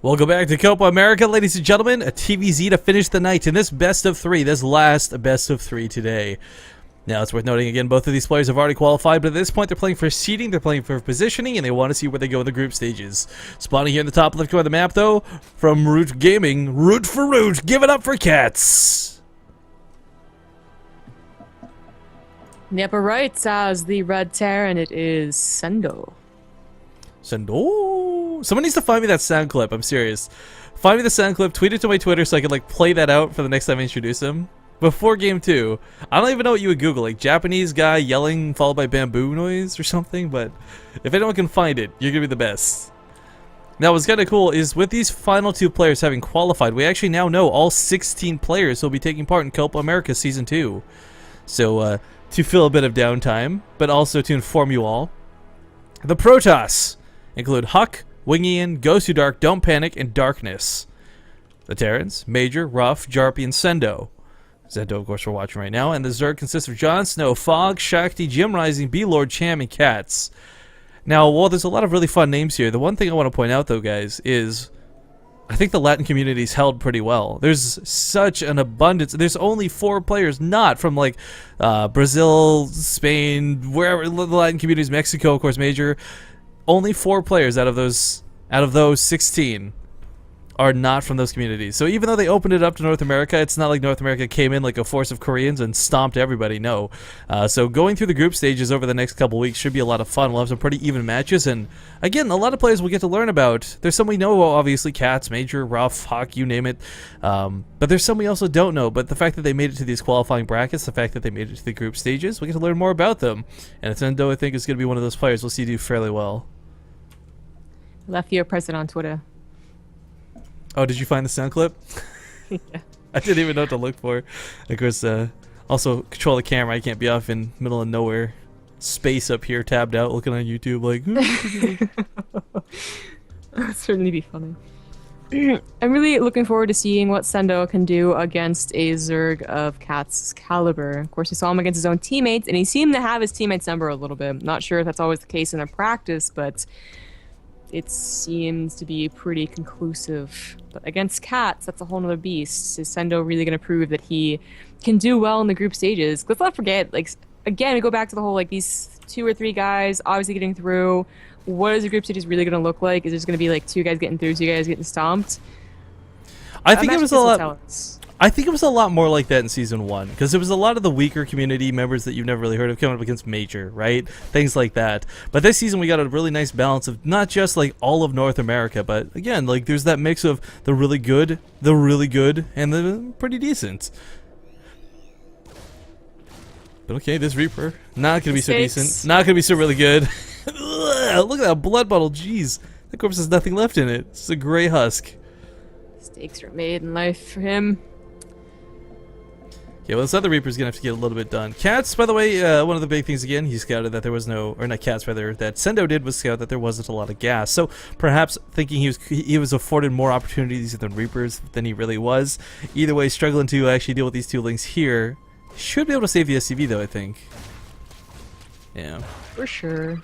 Welcome back to Copa America, ladies and gentlemen. A TVZ to finish the night in this best of three, this last best of three today. Now, it's worth noting again, both of these players have already qualified, but at this point they're playing for seeding, they're playing for positioning, and they want to see where they go in the group stages. Spawning here in the top left corner of the map, though, from Root Gaming, Root for Root, give it up for Catz! In the upper right has the red tear, and it is Sendoh. Sendoh. Someone needs to find me that sound clip. I'm serious. Find me the sound clip, tweet it to my Twitter so I can like play that out for the next time I introduce him. Before game 2. I don't even know what you would Google, like Japanese guy yelling followed by bamboo noise or something, but if anyone can find it, you're gonna be the best. Now what's kind of cool is with these final 2 players having qualified, we actually now know all 16 players who will be taking part in Copa America Season 2. So to fill a bit of downtime, but also to inform you all, the Protoss include Huck, Wingian, Ghost Who Dark, Don't Panic, and Darkness. The Terrans, Major, Ruff, Jarpy, and Sendoh. Sendoh, of course, we're watching right now. And the Zerg consists of Jon Snow, Fog, Shakti, Jim Rising, B-Lord, Cham, and Catz. Now, while there's a lot of really fun names here, the one thing I want to point out, though, guys, is I think the Latin community's held pretty well. There's such an abundance. There's only 4 players not from, like, Brazil, Spain, wherever the Latin communities, Mexico, of course, Major. Only 4 players out of those 16 are not from those communities. So even though they opened it up to North America, it's not like North America came in like a force of Koreans and stomped everybody. No. So going through the group stages over the next couple weeks should be a lot of fun. We'll have some pretty even matches, and again, a lot of players will get to learn about. There's some we know, obviously, Catz, Major, Ruff, Hawk, you name it. But there's some we also don't know. But the fact that they made it to these qualifying brackets, the fact that they made it to the group stages, we get to learn more about them. And Sendoh, I think, is going to be one of those players we'll see do fairly well. Left you a present on Twitter. Oh, did you find the sound clip? Yeah. I didn't even know what to look for. Of course, also control the camera. I can't be off in middle of nowhere space up here, tabbed out, looking on YouTube like... That'd certainly be funny. I'm really looking forward to seeing what Sendoh can do against a Zerg of Catz's caliber. Of course, we saw him against his own teammates, and he seemed to have his teammates' number a little bit. Not sure if that's always the case in a practice, but it seems to be pretty conclusive. But against Catz, that's a whole nother beast. Is Sendoh really going to prove that he can do well in the group stages? Let's not forget, like, again, we go back to the whole, like, these 2 or 3 guys obviously getting through. What is the group stages really going to look like? Is there just going to be, like, 2 guys getting through, 2 guys getting stomped? I think it was a lot... I think it was a lot more like that in Season 1, because there was a lot of the weaker community members that you've never really heard of coming up against Major, right? Things like that. But this season we got a really nice balance of not just like all of North America, but again, like there's that mix of the really good, and the pretty decent. But okay, this Reaper, not going to be so decent, not going to be so really good. Look at that blood bottle, jeez. The corpse has nothing left in it. It's a gray husk. Mistakes are made in life for him. Yeah, well, this other Reaper's gonna have to get a little bit done. Catz, by the way, one of the big things again, he scouted that there was no, or not Catz, rather, that Sendoh did was scout that there wasn't a lot of gas. So perhaps thinking he was afforded more opportunities than Reapers than he really was. Either way, struggling to actually deal with these 2 links here. Should be able to save the SCV though, I think. Yeah. For sure.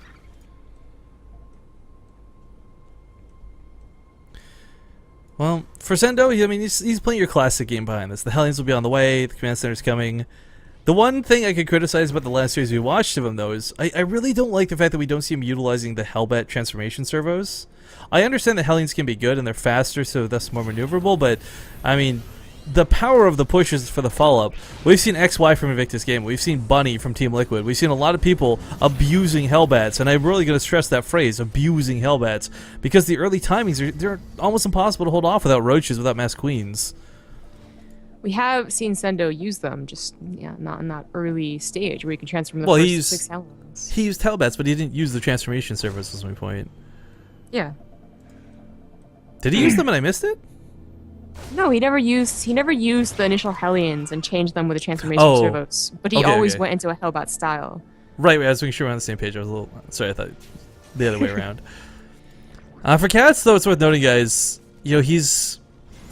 Well, for Sendoh, I mean, he's playing your classic game behind this. The Hellions will be on the way, the Command Center's coming. The one thing I could criticize about the last series we watched of him, though, is I really don't like the fact that we don't see him utilizing the Hellbat transformation servos. I understand that Hellions can be good and they're faster, so thus more maneuverable, but, I mean, the power of the pushes for the follow-up. We've seen XY from Invictus Game. We've seen Bunny from Team Liquid. We've seen a lot of people abusing Hellbats, and I'm really going to stress that phrase, abusing Hellbats, because the early timings, they're almost impossible to hold off without Roaches, without Mass Queens. We have seen Sendoh use them, just not in that early stage where you can transform the first 6 Hellbats. He used Hellbats, but he didn't use the transformation servos, is my point. Yeah. Did he use them and I missed it? No, he never used the initial Hellions and changed them with the transformation servos. But he always went into a Hellbat style. Right, I was making sure we're on the same page. I was a little sorry, I thought the other way around. For Catz, though, it's worth noting, guys, you know, he's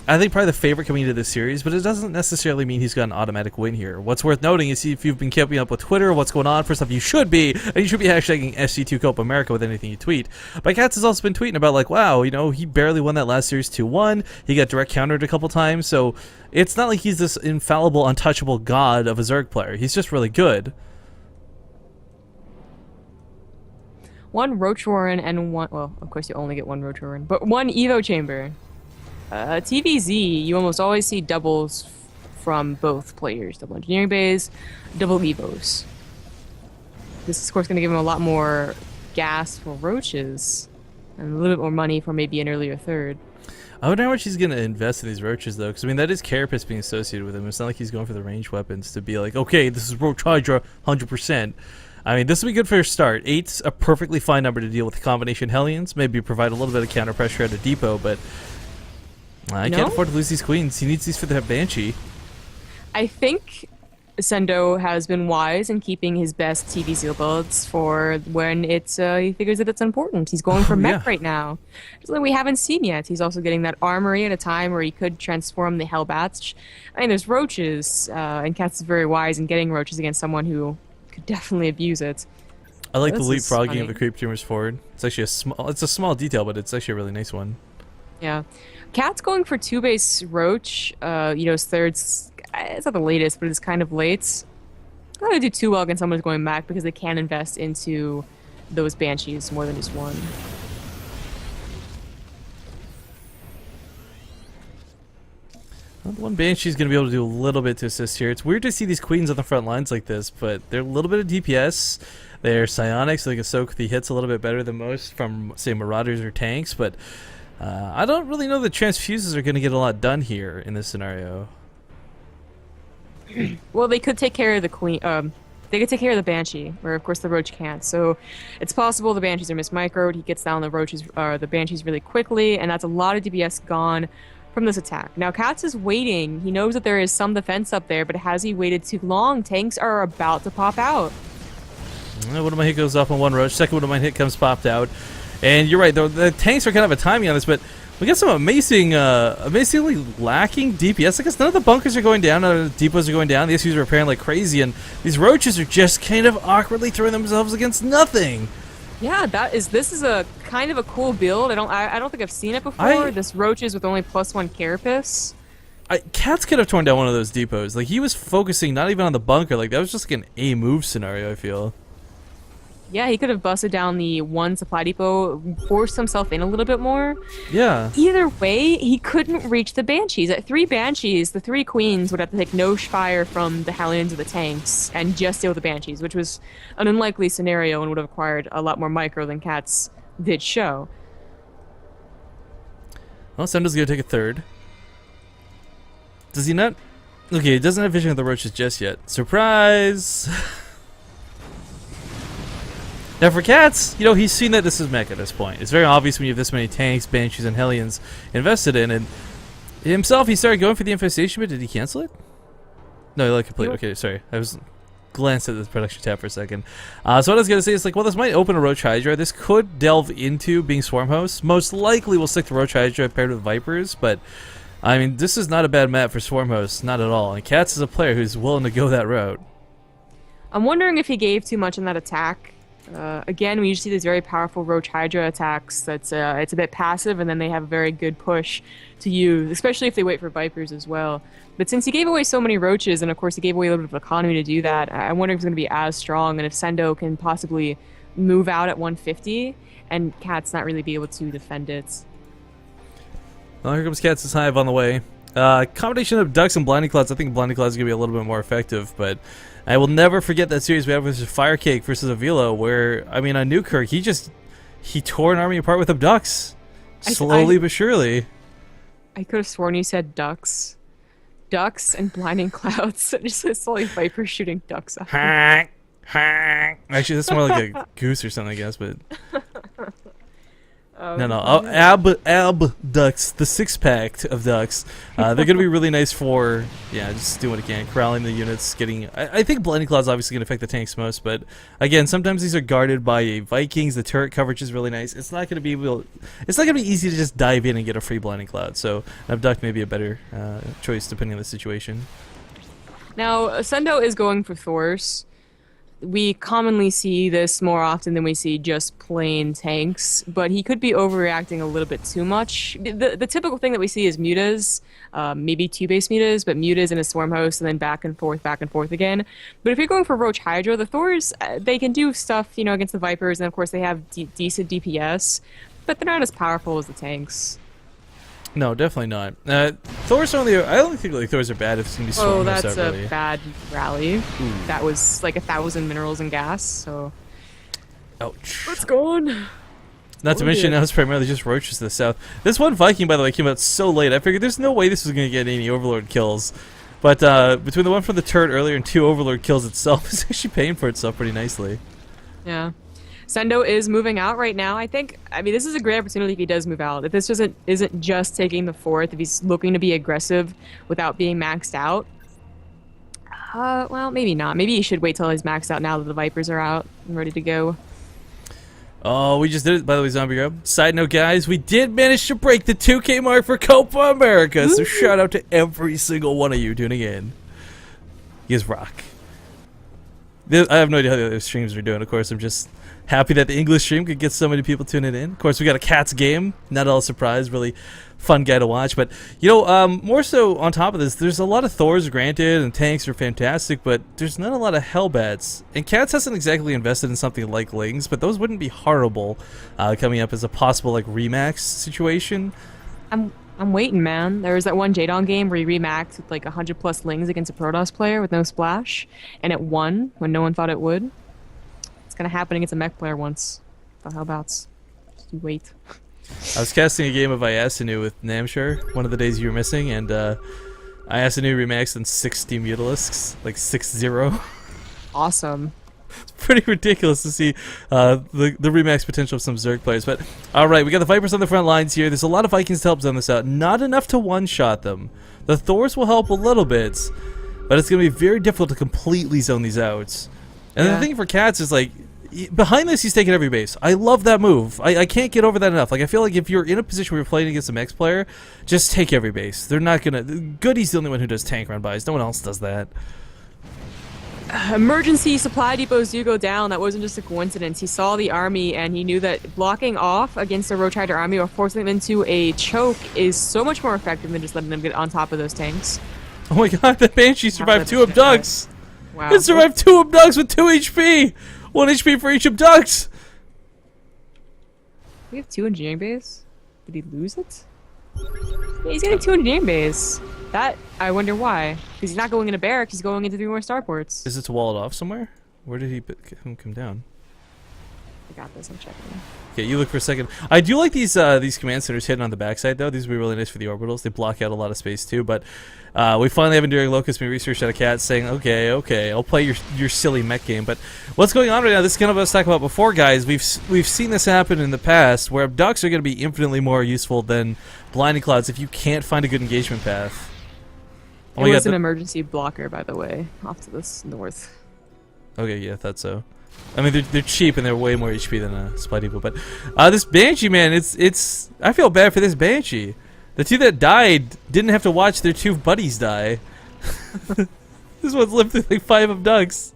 I think probably the favorite coming into this series, but it doesn't necessarily mean he's got an automatic win here. What's worth noting is if you've been keeping up with Twitter, what's going on, first off, you should be, and you should be hashtagging SC2 Copa America with anything you tweet. But Catz has also been tweeting about, like, wow, you know, he barely won that last series 2-1, he got direct countered a couple times, so it's not like he's this infallible, untouchable god of a Zerg player. He's just really good. One Roach Warren and one, well, of course you only get one Roach Warren, but one Evo Chamber. TVZ, you almost always see doubles from both players. Double Engineering Bays, double Evos. This is, of course, going to give him a lot more gas for Roaches, and a little bit more money for maybe an earlier third. I wonder how much he's going to invest in these Roaches, though, because, I mean, that is Carapace being associated with him. It's not like he's going for the ranged weapons to be like, okay, this is Roach Hydra 100%. I mean, this will be good for your start. 8's a perfectly fine number to deal with the combination Hellions, maybe provide a little bit of counter pressure at a depot, but I can't afford to lose these queens. He needs these for the Banshee. I think Sendoh has been wise in keeping his best TV Seal builds for when it's he figures that it's important. He's going for mech right now. Something we haven't seen yet. He's also getting that armory at a time where he could transform the Hellbats. I mean, there's Roaches, and Catz is very wise in getting Roaches against someone who could definitely abuse it. I like the leapfrogging of the creep tumors forward. It's actually a small detail, but it's actually a really nice one. Yeah. Catz going for 2-base Roach, you know, his third's, it's not the latest, but it's kind of late. Not gonna do too well against someone who's going back because they can invest into those Banshees more than just one. Well, one Banshee's going to be able to do a little bit to assist here. It's weird to see these queens on the front lines like this, but they're a little bit of DPS. They're psionics, so they can soak the hits a little bit better than most from, say, Marauders or tanks, but I don't really know that transfuses are going to get a lot done here in this scenario. Well, they could take care of the queen. They could take care of the Banshee, where of course the Roach can't. So it's possible the Banshees are mismicroed. He gets down the Roaches, the Banshees really quickly, and that's a lot of DPS gone from this attack. Now Catz is waiting. He knows that there is some defense up there, but has he waited too long? Tanks are about to pop out. One of my hit goes off on one Roach. Second one of my hit comes popped out. And you're right, the tanks are kind of a timing on this, but we got some amazingly lacking DPS. I guess none of the bunkers are going down, none of the depots are going down. The SUs are repairing like crazy, and these Roaches are just kind of awkwardly throwing themselves against nothing. Yeah, this is a kind of a cool build. I don't think I've seen it before. This Roaches with only +1 Carapace. Catz could have torn down one of those depots. Like, he was focusing not even on the bunker. Like, that was just like an A move scenario, I feel. Yeah, he could have busted down the one supply depot, forced himself in a little bit more. Yeah. Either way, he couldn't reach the Banshees. At 3 Banshees, the 3 Queens would have to take no fire from the Hellions or the tanks and just deal with the Banshees, which was an unlikely scenario and would have required a lot more micro than Catz did show. Well, Sendoh's going to take a third. Does he not? Okay, he doesn't have vision of the Roaches just yet. Surprise! Now for Catz, you know, he's seen that this is mech at this point. It's very obvious when you have this many tanks, Banshees, and Hellions invested in, and himself, he started going for the infestation, but did he cancel it? No, he let it complete. Okay, sorry. I was glanced at the production tab for a second. So what I was going to say is, like, well, this might open a Roach Hydra. This could delve into being Swarm Hosts. Most likely we'll stick to Roach Hydra paired with Vipers, but, I mean, this is not a bad map for Swarm Hosts, not at all. And Catz is a player who's willing to go that route. I'm wondering if he gave too much in that attack. Again, we usually see these very powerful Roach Hydra attacks that's it's a bit passive, and then they have a very good push to use, especially if they wait for Vipers as well. But since he gave away so many Roaches, and of course he gave away a little bit of economy to do that, I wonder if it's going to be as strong, and if Sendoh can possibly move out at 150, and Catz not really be able to defend it. Well, here comes Catz's Hive on the way. Combination of Ducks and Blinding Clouds. I think Blinding Clouds is going to be a little bit more effective, but I will never forget that series we had with Fire Cake versus Avila, where, I mean, on Newkirk, he tore an army apart with Abducts. Slowly but surely. I could have sworn you said ducks. Ducks and Blinding Clouds. Just saw like Viper shooting ducks up. Actually, that's more like a goose or something, I guess, but... Oh, No, ab ducks, the six-pack of ducks. They're gonna be really nice for just doing what it can, corralling the units, getting. I think Blinding Cloud's obviously gonna affect the tanks most, but again, sometimes these are guarded by Vikings. The turret coverage is really nice. It's not gonna be easy to just dive in and get a free Blinding Cloud. So an abduct may be a better choice depending on the situation. Now, Sendoh is going for Thors. We commonly see this more often than we see just plain tanks, but he could be overreacting a little bit too much. The typical thing that we see is mutas, maybe 2-base mutas, but mutas in a swarm host and then back and forth again. But if you're going for Roach Hydra, the Thors, they can do stuff, against the Vipers, and of course they have decent DPS, but they're not as powerful as the tanks. No, definitely not. Thors I don't think like Thors are bad if it's gonna be swarm. Oh, that's a really. bad rally. Ooh. That was like 1,000 minerals and gas, so... Ouch. Let's go on. Not to mention, now it's primarily just roaches to the south. This one Viking, by the way, came out so late. I figured there's no way this was going to get any Overlord kills. But between the one from the turret earlier and 2 Overlord kills itself, it's actually paying for itself pretty nicely. Yeah. Sendoh is moving out right now. I mean, this is a great opportunity if he does move out. If this isn't just taking the 4th, if he's looking to be aggressive without being maxed out, well, maybe not. Maybe he should wait till he's maxed out now that the Vipers are out and ready to go. Oh, we just did it, by the way, Zombie Grub. Side note, guys, we did manage to break the 2K mark for Copa America, so shout out to every single one of you tuning in. You guys rock. I have no idea how the other streams are doing. Of course, I'm just happy that the English stream could get so many people tuning in. Of course, we got a Catz game. Not at all surprised. Really fun guy to watch. But, more so on top of this, there's a lot of Thors, granted, and tanks are fantastic, but there's not a lot of Hellbats. And Catz hasn't exactly invested in something like Lings, but those wouldn't be horrible coming up as a possible, Remax situation. I'm waiting, man. There was that one Jadon game where he remaxed with 100+ Lings against a Protoss player with no splash, and it won when no one thought it would. It's gonna happen against a mech player once. The Hellbats. Just you wait. I was casting a game of Iasanu with Namshar one of the days you were missing, and Iasanu remaxed in 60 Mutalisks, 6-0. Awesome. It's pretty ridiculous to see the remax potential of some Zerg players. But alright, we got the Vipers on the front lines here. There's a lot of Vikings to help zone this out. Not enough to one-shot them. The Thors will help a little bit, but it's going to be very difficult to completely zone these out. And the thing for Catz is, behind this, he's taking every base. I love that move. I can't get over that enough. I feel like if you're in a position where you're playing against a Mex player, just take every base. They're not going to... Goody's the only one who does tank run-bys. No one else does that. Emergency supply depots do go down. That wasn't just a coincidence. He saw the army and he knew that blocking off against a Roach Hydra army or forcing them into a choke is so much more effective than just letting them get on top of those tanks. Oh my god, the Banshee survived 2 abducts! Wow. It survived 2 abducts with 2 HP! 1 HP for each abduct! We have 2 engineering bays? Did he lose it? Yeah, he's getting 2 engineering bays. That, I wonder why. Because he's not going into barracks, he's going into 3 more starports. Is it to wall it off somewhere? Where did he come down? I got this, I'm checking. Okay, you look for a second. I do like these command centers hidden on the backside, though. These would be really nice for the orbitals. They block out a lot of space, too. But we finally have Enduring Locust being researched out of Catz saying, okay, I'll play your silly mech game. But what's going on right now, this is kind of what I was talking about before, guys. We've seen this happen in the past, where abducts are going to be infinitely more useful than Blinding Clouds if you can't find a good engagement path. It was an emergency blocker, by the way, off to the north. Okay, yeah, I thought so. I mean, they're cheap and they're way more HP than a Supply Depot. But this Banshee, man, it's I feel bad for this Banshee. The 2 that died didn't have to watch their 2 buddies die. This one's lived through 5 abducts.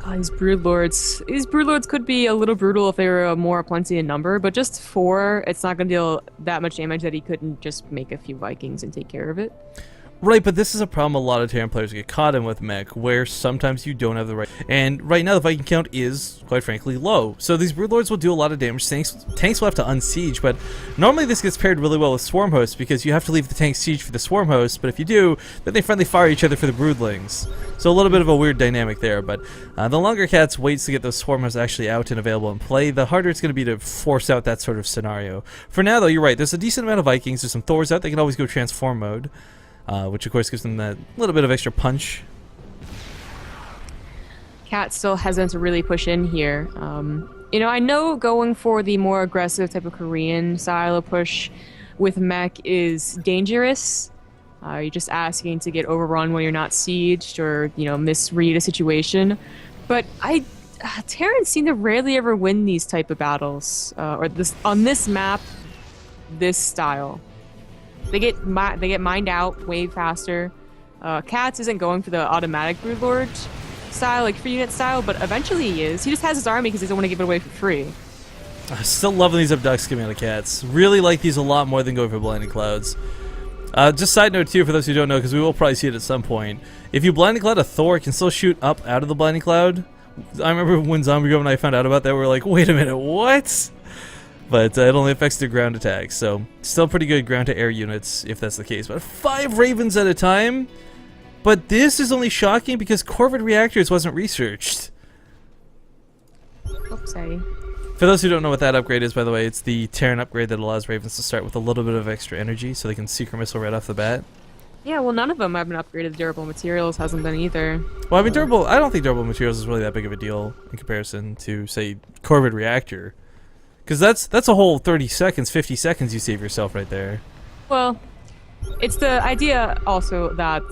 Oh, these Broodlords. These Broodlords could be a little brutal if they were more plenty in number, but just 4, it's not going to deal that much damage that he couldn't just make a few Vikings and take care of it. Right, but this is a problem a lot of Terran players get caught in with mech, where sometimes you don't have the right... And right now the Viking count is, quite frankly, low. So these Broodlords will do a lot of damage. Tanks will have to unsiege, but normally this gets paired really well with Swarm Hosts, because you have to leave the tank siege for the Swarm Hosts, but if you do, then they friendly fire each other for the Broodlings. So a little bit of a weird dynamic there, but the longer Catz waits to get those Swarm Hosts actually out and available in play, the harder it's going to be to force out that sort of scenario. For now, though, you're right. There's a decent amount of Vikings. There's some Thors out. They can always go transform mode. Which of course gives them that little bit of extra punch. Cat's still hesitant to really push in here. You know, I know going for the more aggressive type of Korean style of push with mech is dangerous. You're just asking to get overrun when you're not sieged or, you know, misread a situation. But Terrans seem to rarely ever win these type of battles, or on this map, this style. They get mined out way faster. Catz isn't going for the automatic Broodlord style, like free unit style, but eventually he is. He just has his army because he doesn't want to give it away for free. I'm still loving these abducts coming out of Catz. Really like these a lot more than going for Blinding Clouds. Just side note too, for those who don't know, because we will probably see it at some point. If you Blinding Cloud a Thor, it can still shoot up out of the Blinding Cloud. I remember when Zombie Girl and I found out about that, we were like, wait a minute, what? But it only affects the ground attacks, so still pretty good ground-to-air units if that's the case. But 5 Ravens at a time? But this is only shocking because Corvid Reactors wasn't researched. Oopsie. For those who don't know what that upgrade is, by the way, it's the Terran upgrade that allows Ravens to start with a little bit of extra energy so they can Secret Missile right off the bat. Yeah, well, none of them have been upgraded. Durable Materials hasn't been either. Well, I mean, I don't think Durable Materials is really that big of a deal in comparison to, say, Corvid Reactor. Because that's a whole 30 seconds, 50 seconds you save yourself right there. Well, it's the idea also that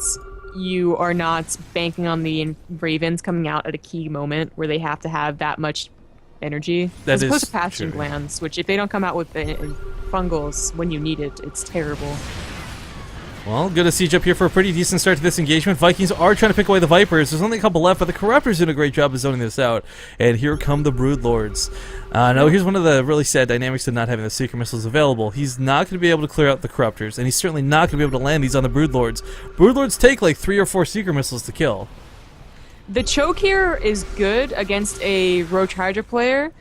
you are not banking on the Ravens coming out at a key moment where they have to have that much energy. As opposed to Pathogen Glands, which if they don't come out with the fungals when you need it, it's terrible. Well, good to siege up here for a pretty decent start to this engagement. Vikings are trying to pick away the Vipers. There's only a couple left, but the Corruptor's doing a great job of zoning this out. And here come the Broodlords. Now, here's one of the really sad dynamics of not having the Secret Missiles available. He's not going to be able to clear out the Corruptors, and he's certainly not going to be able to land these on the Broodlords. Broodlords take like 3 or 4 Secret Missiles to kill. The choke here is good against a Roach Hydra player,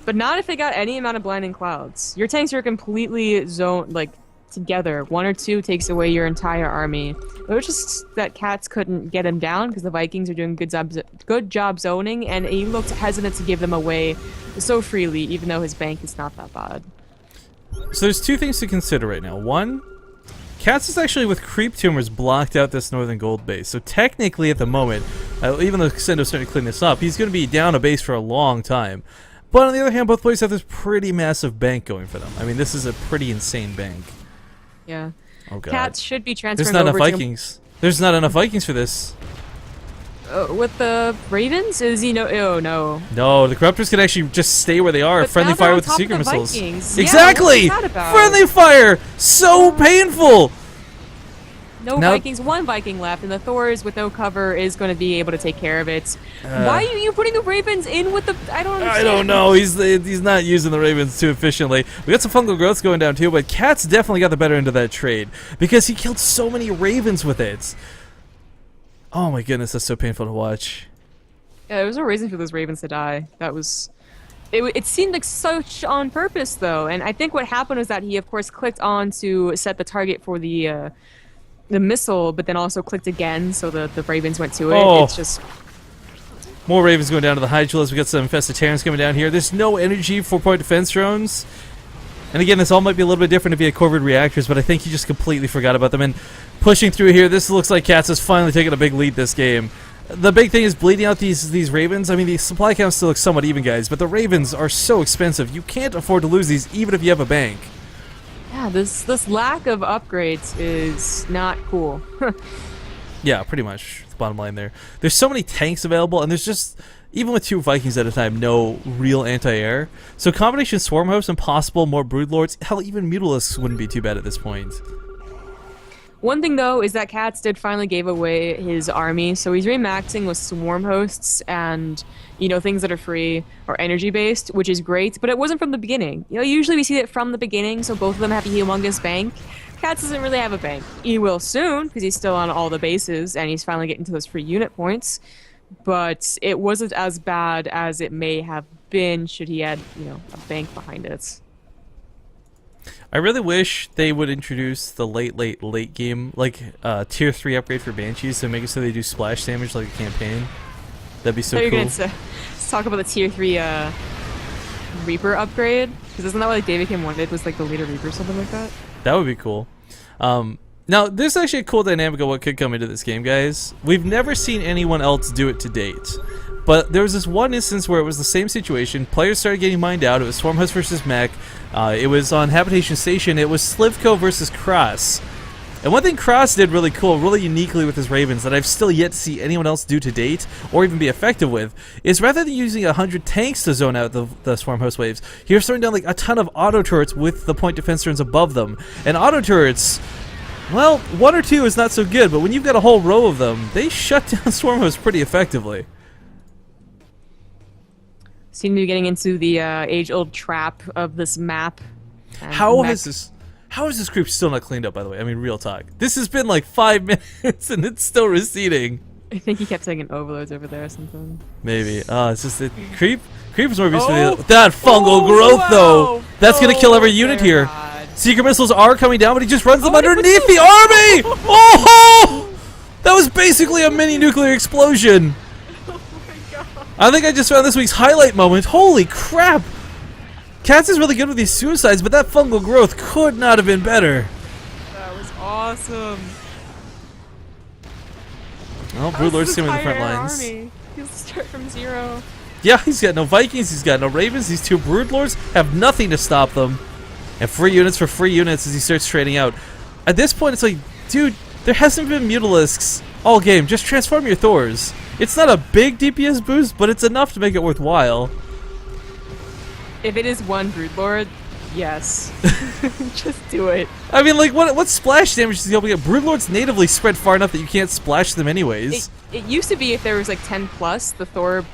but not if they got any amount of Blinding Clouds. Your tanks are completely zoned, like, together. 1 or 2 takes away your entire army. It was just that Catz couldn't get him down because the Vikings are doing good job zoning, and he looked hesitant to give them away so freely, even though his bank is not that bad. So there's 2 things to consider right now. One, Catz is actually with Creep Tumors blocked out this northern gold base. So technically at the moment, even though Sendoh's starting to clean this up, he's going to be down a base for a long time. But on the other hand, both players have this pretty massive bank going for them. I mean, this is a pretty insane bank. Yeah. Oh god. Catz should be transferred over. There's not enough Vikings. There's not enough Vikings for this. With the Ravens? Is he no? Oh no. No, the Corruptors can actually just stay where they are. But Friendly now fire they're with the on top Secret of the Missiles. Vikings. Exactly! Yeah, what's that about? Friendly fire! So painful! No Vikings, 1 Viking left, and the Thors with no cover is going to be able to take care of it. Why are you putting the Ravens in with the? I don't understand. I don't know. He's not using the Ravens too efficiently. We got some fungal growths going down too, but Catz definitely got the better end of that trade because he killed so many Ravens with it. Oh my goodness, that's so painful to watch. Yeah, there was no reason for those Ravens to die. That was. It seemed like such on purpose though, and I think what happened was that he of course clicked on to set the target for the missile, but then also clicked again, so the Ravens went to it. Oh. It's just more Ravens going down to the Hydulas. We got some infested Terrans coming down here. There's no energy for point defense drones. And again, this all might be a little bit different if you had Corvid Reactors, but I think you just completely forgot about them. And pushing through here, this looks like Catz has finally taken a big lead this game. The big thing is bleeding out these Ravens. I mean, the supply count still looks somewhat even, guys, but the Ravens are so expensive. You can't afford to lose these, even if you have a bank. yeah, this lack of upgrades is not cool. Yeah, pretty much. The bottom line there. There's so many tanks available, and there's just, even with 2 Vikings at a time, no real anti-air. So combination Swarm Hosts and possible more Broodlords, hell, even Mutalisks wouldn't be too bad at this point. One thing though is that Catz did finally gave away his army, so he's remaxing with Swarm Hosts and, you know, things that are free or energy based, which is great, but it wasn't from the beginning. You know, usually we see it from the beginning, so both of them have a humongous bank. Catz doesn't really have a bank. He will soon, because he's still on all the bases, and he's finally getting to those free unit points, but it wasn't as bad as it may have been should he had, you know, a bank behind it. I really wish they would introduce the late game, like tier 3 upgrade for Banshees, so make it so they do splash damage like a campaign. That'd be so cool. You're gonna talk about the tier 3 Reaper upgrade, because isn't that what like David Kim wanted, was like the later Reaper or something like that? That would be cool. Now, there's actually a cool dynamic of what could come into this game, guys. We've never seen anyone else do it to date. But there was this one instance where it was the same situation. Players started getting mined out. It was Swarmhouse versus Mech. It was on Habitation Station. It was Slivko versus Cross. And one thing Cross did really cool, really uniquely with his Ravens that I've still yet to see anyone else do to date, or even be effective with, is rather than using 100 tanks to zone out the Swarm Host waves, he was throwing down like a ton of auto turrets with the point defense turrets above them. And auto turrets, well, 1 or 2 is not so good, but when you've got a whole row of them, they shut down Swarm Hosts pretty effectively. Seem to be getting into the age-old trap of this map. How is this creep still not cleaned up, by the way? I mean, real talk. This has been like 5 minutes and it's still receding. I think he kept taking overloads over there or something. Maybe. It's just it. Creep is more useful. That fungal growth, though. That's gonna kill every unit here. God. Secret missiles are coming down, but he just runs them underneath the army. Oh! That was basically a mini nuclear explosion. Oh my god. I think I just found this week's highlight moment. Holy crap! Catz is really good with these suicides, but that fungal growth could not have been better. That was awesome. Oh, Broodlord's coming in the front lines. Army. He'll start from 0. Yeah, he's got no Vikings, he's got no Ravens. These 2 Broodlords have nothing to stop them. And free units for free units as he starts trading out. At this point, it's like, dude, there hasn't been Mutalisks all game. Just transform your Thors. It's not a big DPS boost, but it's enough to make it worthwhile. If it is 1 Broodlord, yes. Just do it. I mean, like, what splash damage is he able to get? Broodlords natively spread far enough that you can't splash them anyways. It used to be if there was like 10 plus, the Thor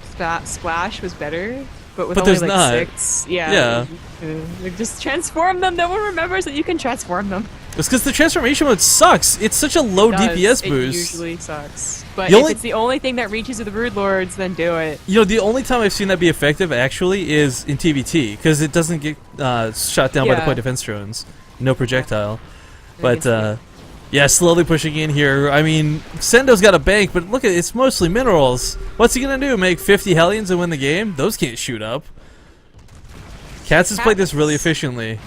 splash was better. But with But only there's like not. 6, like, just transform them. No one remembers that you can transform them. It's because the transformation mode sucks. It's such a low DPS boost. It usually sucks. But The if only- it's the only thing that reaches to the Broodlords, then do it. You know, the only time I've seen that be effective, actually, is in TVT, because it doesn't get shot down by the Yeah. point defense drones. No projectile. I But, guess, yeah, slowly pushing in here. I mean, Sendoh's got a bank, but look at it, it's mostly minerals. What's he gonna do, make 50 Hellions and win the game? Those can't shoot up. Catz has played this really efficiently.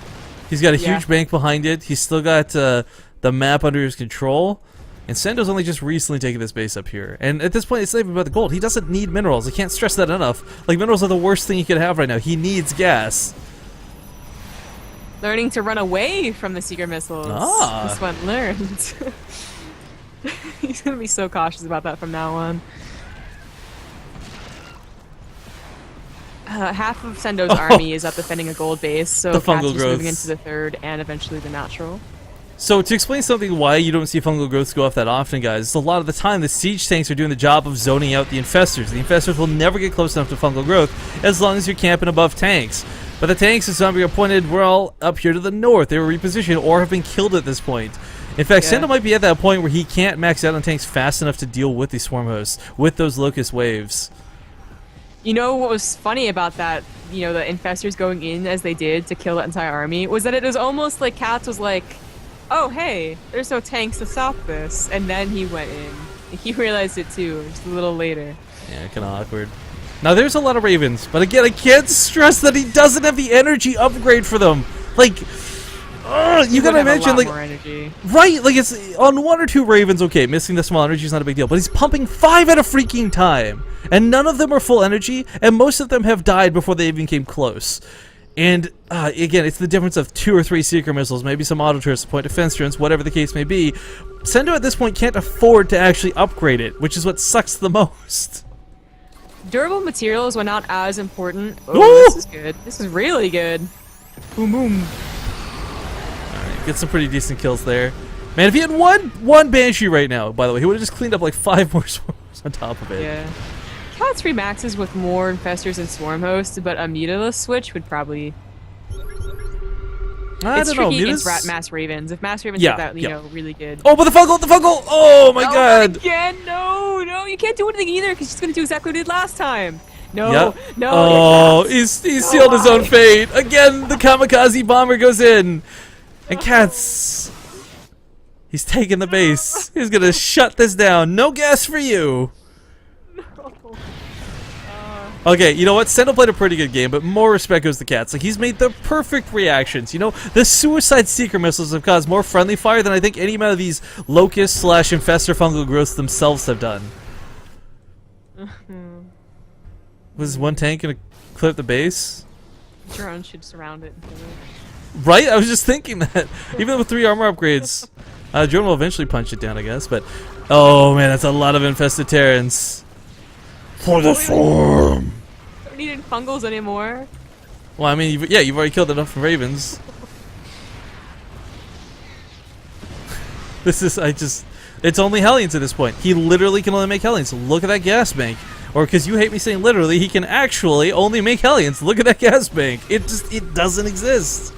He's got a huge bank behind it. He's still got the map under his control. And Sendoh's only just recently taken this base up here. And at this point, it's not even about the gold. He doesn't need minerals. I can't stress that enough. Like, minerals are the worst thing he could have right now. He needs gas. Learning to run away from the secret missiles. Ah. This one learned. He's gonna be so cautious about that from now on. Half of Sendoh's army is up defending a gold base, so The Catz fungal is moving growths. into the 3rd and eventually the natural. So to explain something why you don't see fungal growths go off that often, guys, a lot of the time the siege tanks are doing the job of zoning out the infestors. The infestors will never get close enough to fungal growth as long as you're camping above tanks. But the tanks, as zombie are pointed, were all up here to the north. They were repositioned or have been killed at this point. In fact, Yeah. Sendoh might be at that point where he can't max out on tanks fast enough to deal with these swarm hosts, with those locust waves. You know what was funny about that, you know, the infestors going in as they did to kill that entire army, was that it was almost like Catz was like, oh hey, there's no tanks to stop this, and then he went in. He realized it too, just a little later. Yeah, kind of awkward. Now, there's a lot of Ravens, but again, I can't stress that he doesn't have the energy upgrade for them. Like, you gotta imagine, like, more energy. right? Like, it's on 1 or 2 Ravens, okay, missing the small energy is not a big deal, but he's pumping 5 at a freaking time, and none of them are full energy, and most of them have died before they even came close. And again, it's the difference of 2 or 3 secret missiles, maybe some auto turrets, point defense drones, whatever the case may be. Sendoh at this point can't afford to actually upgrade it, which is what sucks the most. Durable materials were not as important. Ooh! Oh, this is good. This is really good. Boom, boom. Alright, get some pretty decent kills there. Man, if he had one Banshee right now, by the way, he would have just cleaned up like 5 more swarms on top of it. Yeah. Catz remaxes with more infestors and swarm hosts, but a mutilus switch would probably... I it's don't know. tricky against Mutas? mass ravens. If mass ravens Yeah, get that, you yeah. know, really good. Oh, but the fungal! Oh my No, god! not again! No, no, you can't do anything either because she's gonna do exactly what he did last time. No, Yep. no. Oh, Catz. he's sealed his own why? fate. Again, the kamikaze bomber goes in. And Catz, he's taking the base. He's gonna shut this down. No gas for you. Okay, you know what? Sendoh played a pretty good game, but more respect goes to Catz. Like, he's made the perfect reactions. You know, the suicide seeker missiles have caused more friendly fire than I think any amount of these locust/infestor fungal growths themselves have done. Was one tank gonna clear up the base? Drone should surround it. Right? I was just thinking that. Even with 3 armor upgrades, drone will eventually punch it down, I guess. But oh man, that's a lot of infested Terrans. For the farm. Don't need any fungals anymore. Well, I mean, you've already killed enough ravens. This is, it's only Hellions at this point. He literally can only make Hellions. Look at that gas bank. Or, because you hate me saying literally, he can actually only make Hellions. Look at that gas bank. It doesn't exist.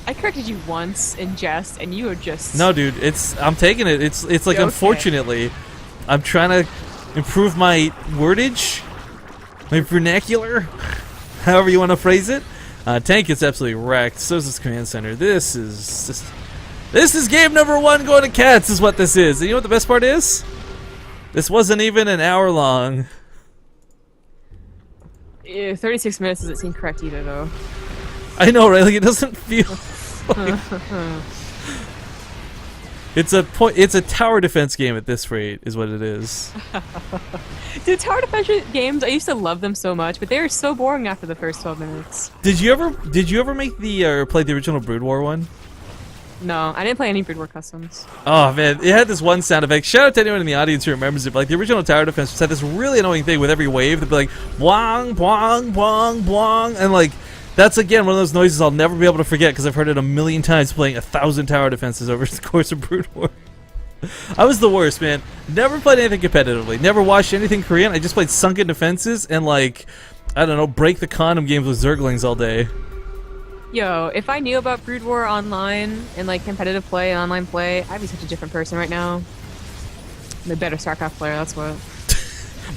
I corrected you once in jest, and you are just... No, dude, I'm taking it. It's like, okay. Unfortunately, I'm trying to improve my wordage, my vernacular, however you want to phrase it. Tank is absolutely wrecked. So is this command center. This is game number 1 going to Catz is what this is. And you know what the best part is? This wasn't even an hour long. 36 minutes doesn't seem correct either, though. I know, right? Like, it doesn't feel like... It's a tower defense game at this rate, is what it is. Dude, tower defense games, I used to love them so much, but they were so boring after the first 12 minutes. Did you ever make the play the original Brood War one? No, I didn't play any Brood War customs. Oh man, it had this one sound effect. Shout out to anyone in the audience who remembers it. But like the original tower defense just had this really annoying thing with every wave. They'd be like, "Bwang, bwang, bwang, bwang," and like that's again one of those noises I'll never be able to forget because I've heard it a million times playing 1,000 tower defenses over the course of Brood War. I was the worst, man. Never played anything competitively. Never watched anything Korean. I just played sunken defenses and like, I don't know, break the condom games with Zerglings all day. Yo, if I knew about Brood War online and like competitive play and online play, I'd be such a different person right now. I'm a better StarCraft player, that's what.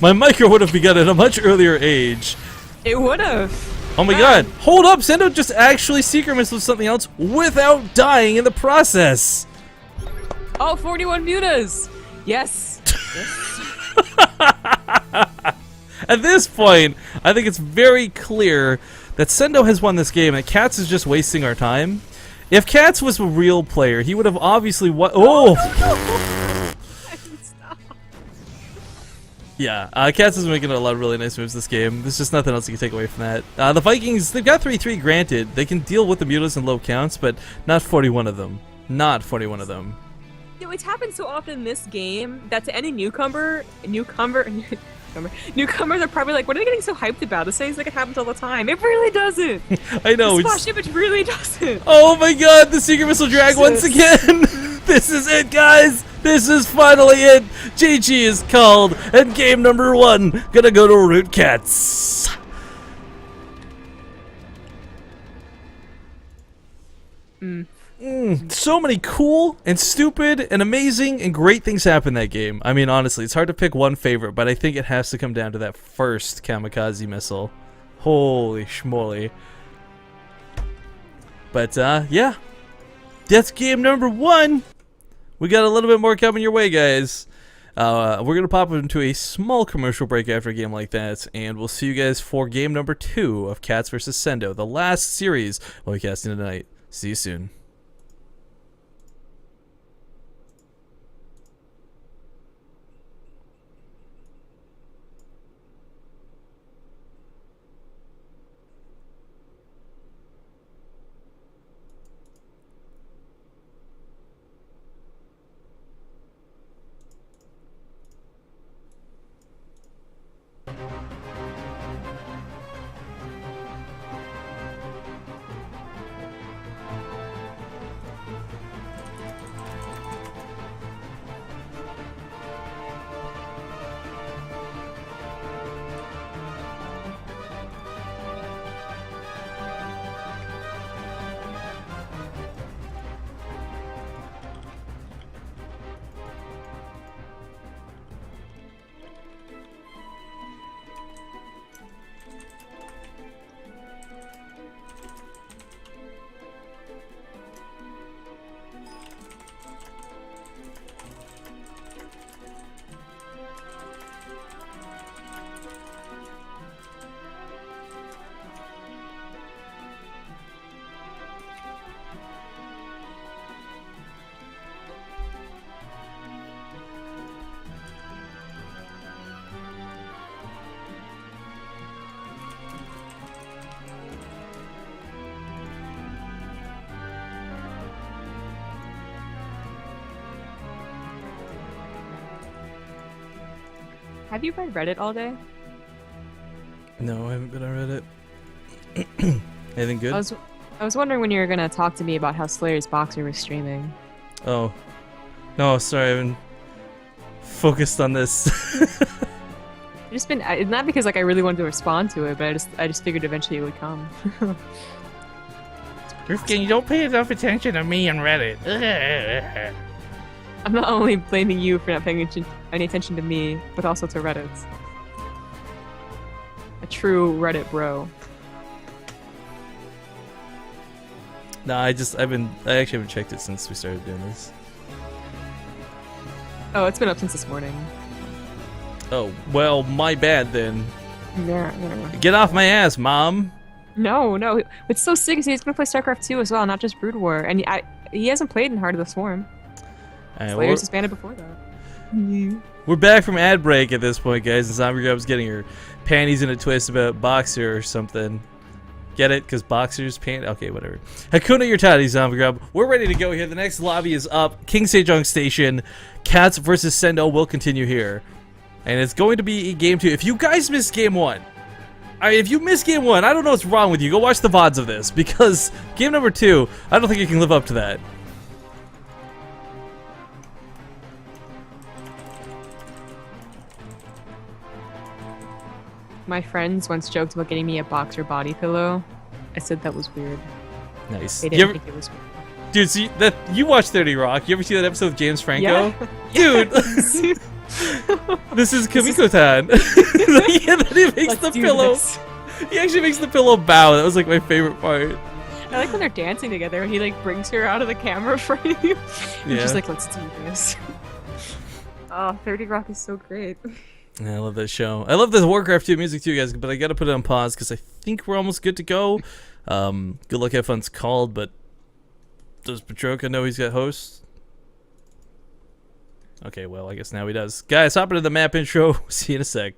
My micro would have begun at a much earlier age. It would have. Oh my god. Hold up, Sendoh just actually secret missile something else without dying in the process. Oh, 41 mutas! Yes! At this point, I think it's very clear that Sendoh has won this game and Catz is just wasting our time. If Catz was a real player, he would have obviously won. Oh! Yeah, Catz is making a lot of really nice moves this game. There's just nothing else you can take away from that. The Vikings, they've got 3-3 granted. They can deal with the mutas and low counts, but not 41 of them. Not 41 of them. You know, it's happened so often in this game that to any newcomers are probably like, what are they getting so hyped about? This thing's like it happens all the time. It really doesn't. I know. It really doesn't. Oh my god, the secret missile drag once again. This is it, guys. This is finally it. GG is called, and game number 1 gonna go to Root Catz. So many cool and stupid and amazing and great things happen in that game. I mean, honestly, it's hard to pick one favorite, but I think it has to come down to that first kamikaze missile. Holy schmoly. But, yeah. That's game number 1. We got a little bit more coming your way, guys. We're going to pop into a small commercial break after a game like that, and we'll see you guys for game number 2 of Catz vs. Sendoh, the last series we'll be casting tonight. See you soon. Have you read Reddit all day? No, I haven't been on Reddit. Anything good? I was wondering when you were gonna talk to me about how Slayer's Boxer was streaming. Oh. No, sorry, I haven't focused on this. I've just been, it's not because like I really wanted to respond to it, but I just figured eventually it would come. Rifkin, you don't pay enough attention to me on Reddit. I'm not only blaming you for not paying any attention to me, but also to Reddit. A true Reddit bro. No, I actually haven't checked it since we started doing this. Oh, it's been up since this morning. Oh, well, my bad then. Yeah. Get off my ass, Mom! No. What's so sick is he's gonna play StarCraft2 as well, not just Brood War. And he hasn't played in Heart of the Swarm. Slayer's disbanded before that. We're back from ad break at this point, guys, and Zombie Grub's getting her panties in a twist about Boxer or something. Get it? Because Boxer's pant. Okay, whatever. Hakuna your tatty, Zombie Grub. We're ready to go here. The next lobby is up. King Sejong Station. Catz versus Sendoh will continue here. And it's going to be game 2. If you guys missed game 1, if you missed game 1, I don't know what's wrong with you. Go watch the VODs of this, because game number 2, I don't think it can live up to that. My friends once joked about getting me a Boxer body pillow. I said that was weird. Nice. They didn't think it was weird. Dude, see, you watch 30 Rock. You ever see that episode with James Franco? Yeah. Dude! This is Kamiko-tan. Yeah, then he makes the pillow. This. He actually makes the pillow bow. That was like my favorite part. I like when they're dancing together and he like brings her out of the camera frame. And Yeah. she's like, let's do this. Oh, 30 Rock is so great. Yeah, I love that show. I love the Warcraft 2 music too, guys, but I gotta put it on pause because I think we're almost good to go. Good Luck Have Fun's called, but does Petroka know he's got hosts? Okay, well, I guess now he does. Guys, hop into the map intro. See you in a sec.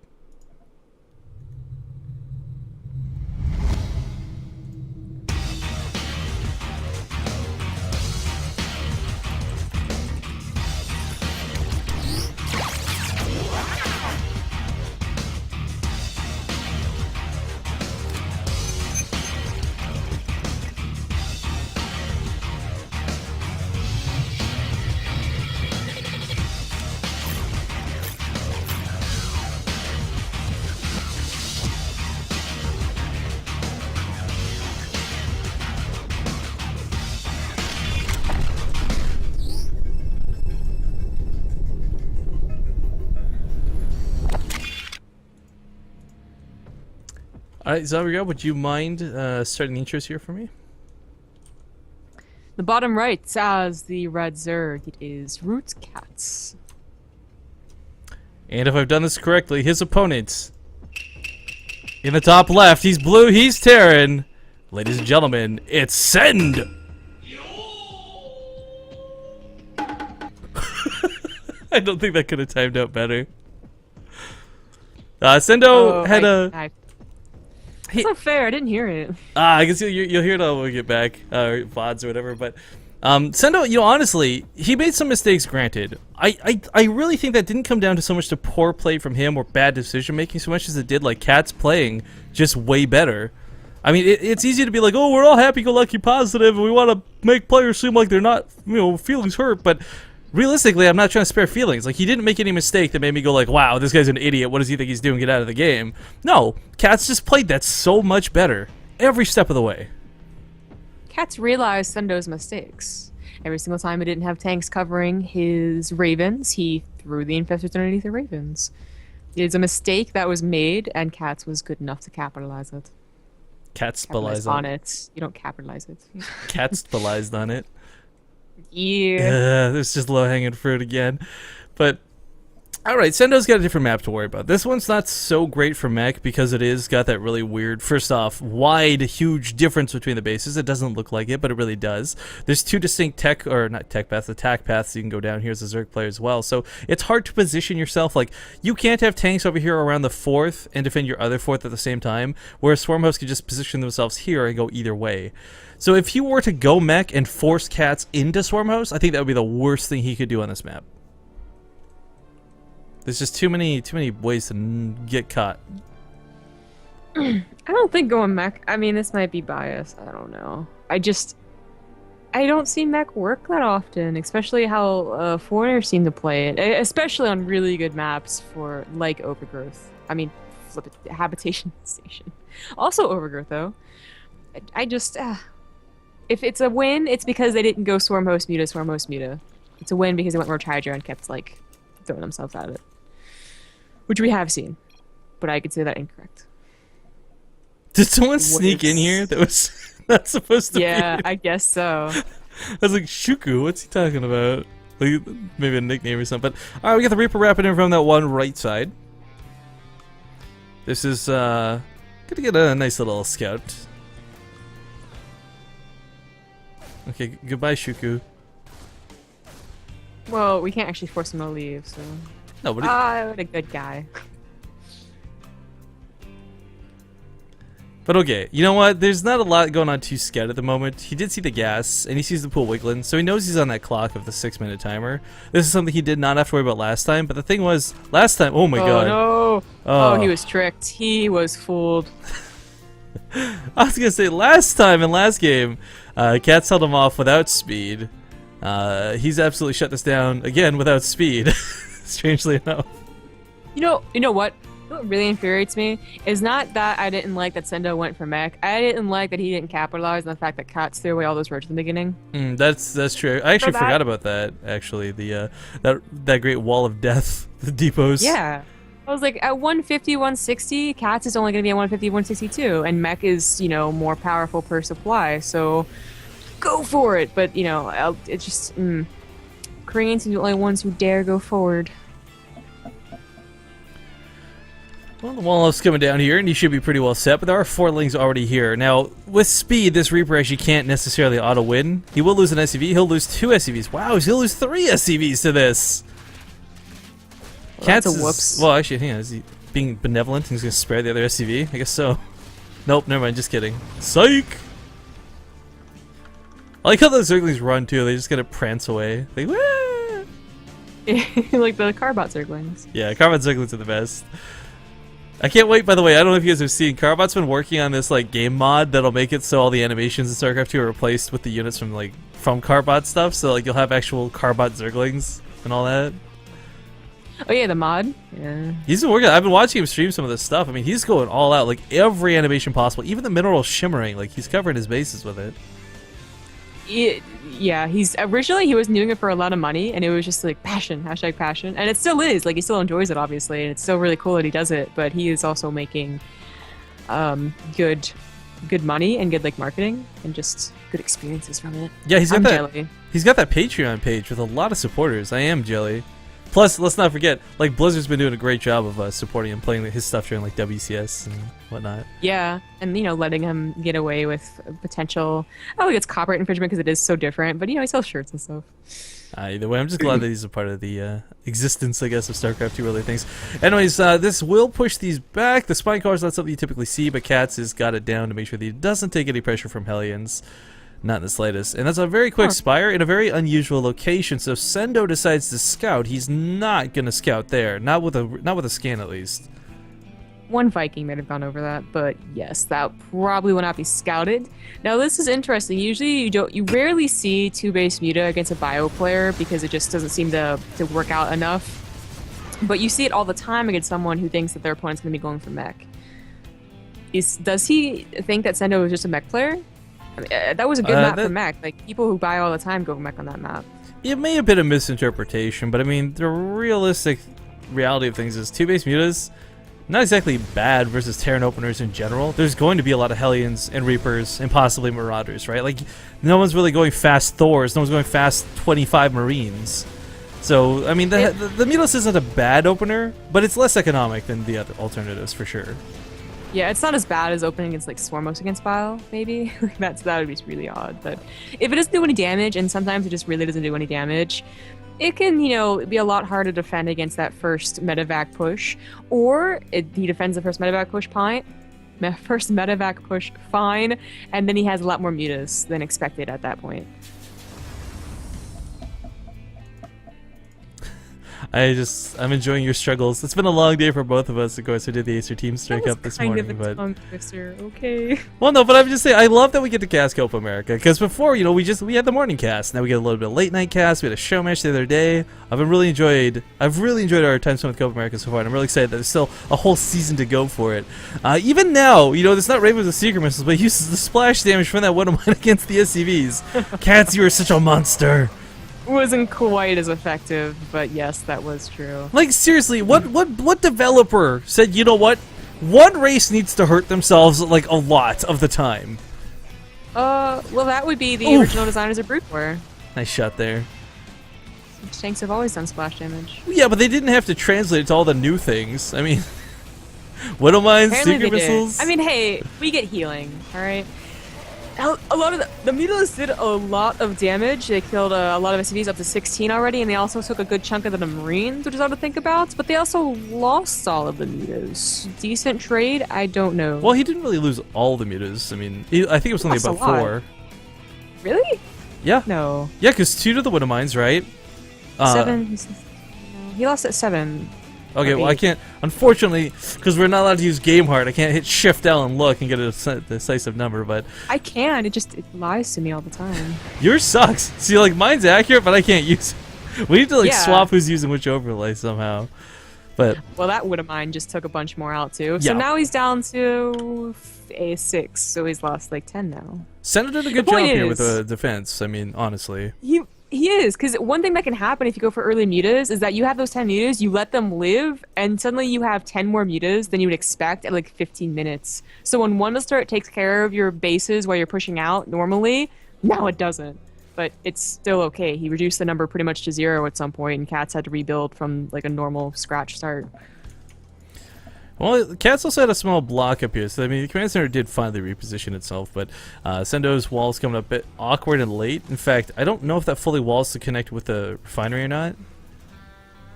Alright, Zabriel, would you mind starting the intros here for me? The bottom right has the red Zerg. It is Root Catz. And if I've done this correctly, his opponent in the top left, he's blue, he's Terran. Ladies and gentlemen, it's Send! I don't think that could have timed out better. Sendoh had a... That's not fair, I didn't hear it. I guess you'll hear it all when we get back, or VODs or whatever, but Sendoh, you know, honestly, he made some mistakes, granted. I really think that didn't come down to so much to poor play from him or bad decision making so much as it did like Catz playing just way better. I mean, it's easy to be like, oh, we're all happy-go-lucky positive and we want to make players seem like they're not, you know, feelings hurt, but realistically, I'm not trying to spare feelings. Like, he didn't make any mistake that made me go like, wow, this guy's an idiot. What does he think he's doing? Get out of the game. No, Catz just played that so much better every step of the way. Catz realized Sendoh's mistakes. Every single time he didn't have tanks covering his ravens, he threw the infestors underneath the ravens. It's a mistake that was made, and Catz was good enough to capitalize it. Catz-palized on it. You don't capitalize it. Catz-palized on it. Yeah. There's just low-hanging fruit again. But, alright, Sendoh's got a different map to worry about. This one's not so great for mech because it is got that really weird, first off, wide, huge difference between the bases. It doesn't look like it, but it really does. There's two distinct attack paths you can go down here as a Zerg player as well. So it's hard to position yourself. Like, you can't have tanks over here around the 4th and defend your other 4th at the same time, whereas Swarm hosts can just position themselves here and go either way. So if you were to go mech and force Catz into Swarm hosts, I think that would be the worst thing he could do on this map. There's just too many ways to get caught. I don't think going mech. I mean, this might be biased. I don't know. I don't see mech work that often, especially how foreigners seem to play it, especially on really good maps for like Overgrowth. I mean, flip it, Habitation Station. Also Overgrowth though. I just if it's a win, it's because they didn't go Swarm Host Muta. It's a win because they went Roach Hydra and kept like throwing themselves at it, which we have seen, but I consider that incorrect. Did someone sneak in here that was not supposed to be? Yeah, I guess so. I was like, Shuku, what's he talking about? Like, maybe a nickname or something. But, alright, we got the Reaper wrapping in from that one right side. This is, gonna get a nice little scout. Okay, goodbye, Shuku. Well, we can't actually force him to leave, so... No, but what a good guy. But okay, you know what? There's not a lot going on to Scout at the moment. He did see the gas, and he sees the pool wiggling, so he knows he's on that clock of the 6-minute timer. This is something he did not have to worry about last time, but the thing was, last time, oh my god. No. Oh, he was tricked. He was fooled. I was gonna say, last time in last game, Catz held him off without speed. He's absolutely shut this down, again, without speed, strangely enough. You know what? What really infuriates me is not that I didn't like that Sendoh went for mech. I didn't like that he didn't capitalize on the fact that Catz threw away all those roaches in the beginning. That's true. I actually forgot about that. Actually, the that great wall of death, the depots. Yeah, I was like, at 150, 160, Catz is only going to be at 150, 162, and mech is more powerful per supply. So go for it. But it's just Koreans are the only ones who dare go forward. Well, the wall is coming down here, and you should be pretty well set, but there are 4 lings already here. Now, with speed, this Reaper actually can't necessarily auto-win. He will lose an SCV, he'll lose 2 SCVs. Wow, he'll lose 3 SCVs to this! Well, that's a whoops. Well, actually, hang on, is he being benevolent? He's gonna spare the other SCV? I guess so. Nope, never mind, just kidding. Psych! I like how those Zerglings run, too. They just gotta prance away. Like, wah! Like the Carbot Zerglings. Yeah, Carbot Zerglings are the best. I can't wait, by the way, I don't know if you guys have seen, Carbot's been working on this like game mod that'll make it so all the animations in StarCraft 2 are replaced with the units from Carbot stuff, so like you'll have actual Carbot Zerglings and all that. Oh yeah, the mod? Yeah. He's been working, I've been watching him stream some of this stuff. I mean, he's going all out, like every animation possible, even the mineral shimmering, like he's covering his bases with it. Yeah, he wasn't doing it for a lot of money, and it was just like passion, #passion, and it still is. Like he still enjoys it, obviously, and it's still really cool that he does it. But he is also making good money and good like marketing and just good experiences from it. Yeah, he's got jelly. He's got that Patreon page with a lot of supporters. I am jelly. Plus, let's not forget, like Blizzard's been doing a great job of supporting him, playing his stuff during like WCS and whatnot. Yeah, and letting him get away with potential. I don't think it's copyright infringement because it is so different, but he sells shirts and stuff. Either way, I'm just glad that he's a part of the existence, I guess, of StarCraft 2 really things. Anyways, this will push these back. The Spine Collar is not something you typically see, but Catz has got it down to make sure that he doesn't take any pressure from Hellions. Not in the slightest. And that's a very quick spire in a very unusual location. So if Sendoh decides to scout, he's not going to scout there. Not with a scan, at least. One Viking might have gone over that, but yes, that probably will not be scouted. Now this is interesting. Usually you rarely see 2-base Muta against a bio player because it just doesn't seem to work out enough. But you see it all the time against someone who thinks that their opponent's going to be going for mech. Does he think that Sendoh is just a mech player? I mean, that was a good map for mech. Like, people who buy all the time go for mech on that map. It may have been a misinterpretation, but I mean, the realistic reality of things is 2-base Mutas, not exactly bad versus Terran openers in general. There's going to be a lot of Hellions and Reapers and possibly Marauders, right? Like, no one's really going fast Thors, no one's going fast 25 Marines. So, I mean, the Mutas isn't a bad opener, but it's less economic than the other alternatives for sure. Yeah, it's not as bad as opening against like Swarmos against Bile, maybe. that would be really odd. But if it doesn't do any damage, and sometimes it just really doesn't do any damage, it can, be a lot harder to defend against that first medevac push. Or he defends the first medevac push fine, and then he has a lot more mutas than expected at that point. I'm enjoying your struggles. It's been a long day for both of us. Of course, we did the Acer Team Strike Up this morning, kind of a but tongue twister. Okay. well, no, but I'm just saying I love that we get to cast Copa America because before, you know, we had the morning cast. Now we get a little bit of late night cast. We had a show match the other day. I've really enjoyed our time spent with Copa America so far, and I'm really excited that there's still a whole season to go for it. Even now, you know, it's not Raven with the Secret Missiles, but he uses the splash damage from that one of mine against the SCVs. Catz, you are such a monster. Wasn't quite as effective, but yes, that was true. Like seriously, what developer said, you know what? One race needs to hurt themselves like a lot of the time. Well, that would be the original designers of RO4. Nice shot there. Tanks have always done splash damage. Yeah, but they didn't have to translate it to all the new things. I mean, Widow Mines, Apparently Secret they did. Missiles. I mean, hey, we get healing, all right? A lot of the Mutilas did a lot of damage. They killed a lot of SCVs up to 16 already, and they also took a good chunk of the Marines, which is hard to think about. But they also lost all of the Mutas. Decent trade? I don't know. Well, he didn't really lose all the mutas. I mean, I think it was only Lost a about lot. 4. Really? Yeah. No. Yeah, because 2 to the Widow Mines, right? 7. No, he lost at 7. Okay, or well, I 8. can't, unfortunately, because we're not allowed to use Game Heart, I can't hit Shift L and look and get a decisive number, but I can. It lies to me all the time. yours sucks. See, like, mine's accurate, but I can't use it. We need to, like, Yeah. swap who's using which overlay somehow. But, Well, that would have mine just took a bunch more out too. So Yeah. now he's down to a 6. So he's lost like 10 now. Sendoh did a good point job here with is- the defense, I mean, honestly. He is, because one thing that can happen if you go for early mutas is that you have those 10 mutas, you let them live, and suddenly you have 10 more mutas than you would expect at like 15 minutes. So when one start takes care of your bases while you're pushing out normally, now it doesn't. But it's still okay. He reduced the number pretty much to 0 at some point, and Catz had to rebuild from like a normal scratch start. Well, Catz also had a small block up here, so I mean, the command center did finally reposition itself, but Sendoh's wall's coming up a bit awkward and late. In fact, I don't know if that fully walls to connect with the refinery or not.